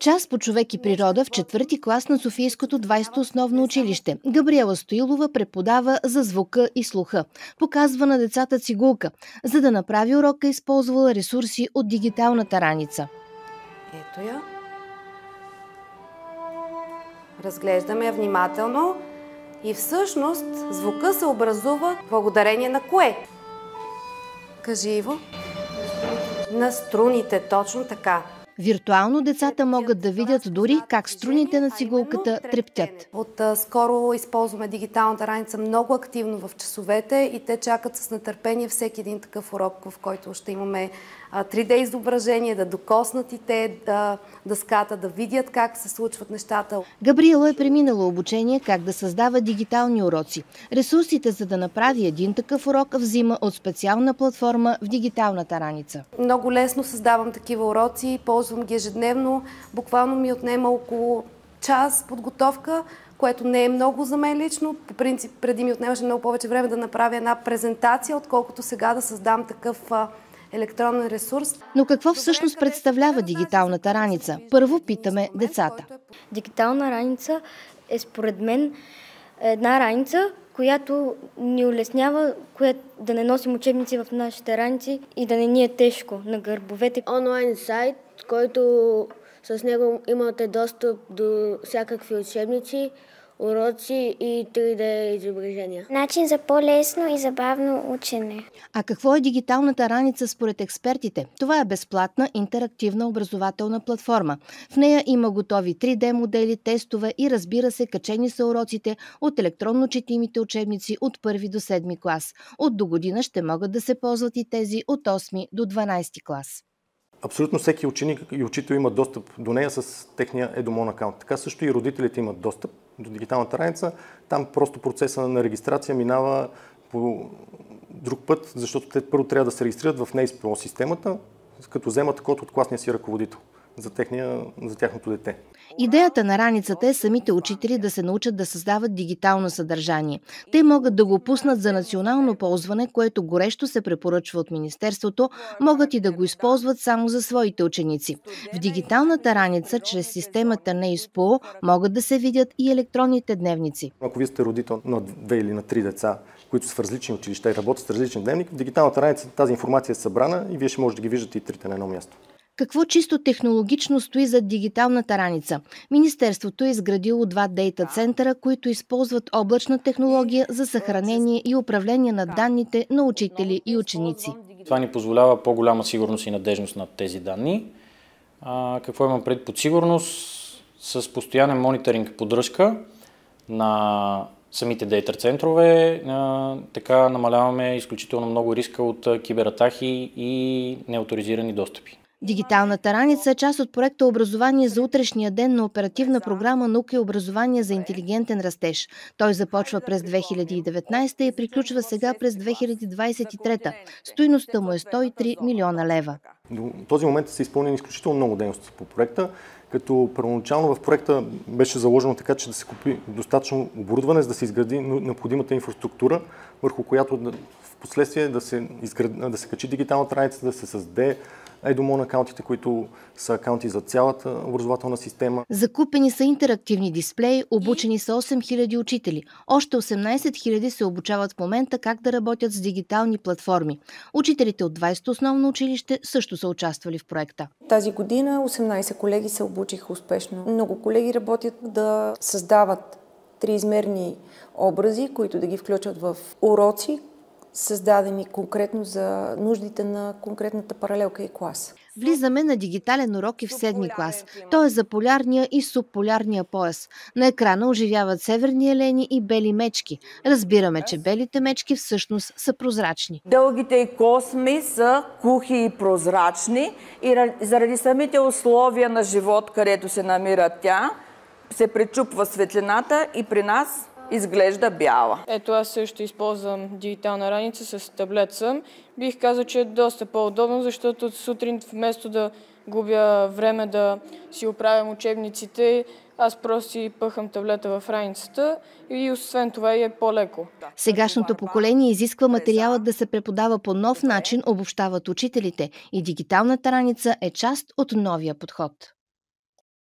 Час по човек и природа в четвърти клас на Софийското 20-то основно училище. Габриела Стоилова преподава за звука и слуха. Показва на децата цигулка. За да направи урока, използвала ресурси от дигиталната раница. Ето я. Разглеждаме я внимателно и всъщност звука се образува благодарение на кое? Кажи, Иво. На струните, точно така. Виртуално децата могат да видят дори как струните на цигулката трептят. От скоро използваме дигиталната раница много активно в часовете и те чакат с нетърпение всеки един такъв урок, в който ще имаме 3D изображение, да докоснат и те дъската, да видят как се случват нещата. Габриела е преминала обучение как да създава дигитални уроци. Ресурсите, за да направи един такъв урок, взима от специална платформа в дигиталната раница. Много лесно създавам такива уроци, ползвам ги ежедневно. Буквално ми отнема около час подготовка, което не е много за мен лично. По принцип, преди ми отнемаше много повече време да направя една презентация, отколкото сега да създам такъв електронен ресурс. Но какво всъщност представлява дигиталната раница? Първо питаме децата. Дигитална раница е според мен една раница, която ни улеснява да не носим учебници в нашите раници и да не ни е тежко на гърбовете. Онлайн сайт, който с него имате достъп до всякакви учебници, уроци и 3D изображения. Начин за по-лесно и забавно учене. А какво е дигиталната раница според експертите? Това е безплатна интерактивна образователна платформа. В нея има готови 3D модели, тестове и разбира се, качени са уроците от електронно четимите учебници от 1 до 7 клас. От до година ще могат да се ползват и тези от 8 до 12 клас. Абсолютно всеки ученик и учител има достъп до нея с техния Едомон акаунт. Така също и родителите имат достъп до дигиталната раница. Там просто процеса на регистрация минава по друг път, защото те първо трябва да се регистрират в НЕИСПО системата, като вземат код от класния си ръководител за тяхното дете. Идеята на раницата е самите учители да се научат да създават дигитално съдържание. Те могат да го пуснат за национално ползване, което горещо се препоръчва от Министерството, могат и да го използват само за своите ученици. В дигиталната раница, чрез системата НЕИСПО, могат да се видят и електронните дневници. Ако вие сте родител на 2 или на 3 деца, които са в различни училища и работят с различни дневник, в дигиталната раница тази информация е събрана и вие ще можете да ги виждате и трите на едно място. Какво чисто технологично стои зад дигиталната раница? Министерството е изградило 2 дейта центъра, които използват облачна технология за съхранение и управление на данните на учители и ученици. Това ни позволява по-голяма сигурност и надежност на тези данни. Какво имам пред под сигурност? С постоянен мониторинг и поддръжка на самите дейта центрове, така намаляваме изключително много риска от кибератаки и неоторизирани достъпи. Дигиталната раница е част от проекта «Образование за утрешния ден» на оперативна програма «Наука и образование за интелигентен растеж». Той започва през 2019 и приключва сега през 2023. Стойността му е 103 милиона лева. До този момент са изпълнени изключително много дейности по проекта, като първоначално в проекта беше заложено така, че да се купи достатъчно оборудване, за да се изгради необходимата инфраструктура, върху която в последствие да се качи дигиталната раница, да се създаде Едомон акаунтите, които са акаунти за цялата образователна система. Закупени са интерактивни дисплеи, обучени са 8000 учители. Още 18 000 се обучават в момента как да работят с дигитални платформи. Учителите от 20-то основно училище също са участвали в проекта. Тази година 18 колеги се обучиха успешно. Много колеги работят да създават триизмерни образи, които да ги включат в уроци, създадени конкретно за нуждите на конкретната паралелка и клас. Влизаме на дигитален урок и в 7 клас. Той е за полярния и субполярния пояс. На екрана оживяват северни елени и бели мечки. Разбираме, че белите мечки всъщност са прозрачни. Дългите й косми са кухи и прозрачни и заради самите условия на живот, където се намира тя, се пречупва светлината и при нас изглежда бяла. Ето аз също използвам дигитална раница с таблет съм. Бих казал, че е доста по-удобно, защото сутрин вместо да губя време да си оправям учебниците, аз просто си пъхам таблета в раницата и освен това и е по-леко. Сегашното поколение изисква материалът да се преподава по нов начин, обобщават учителите, и дигиталната раница е част от новия подход.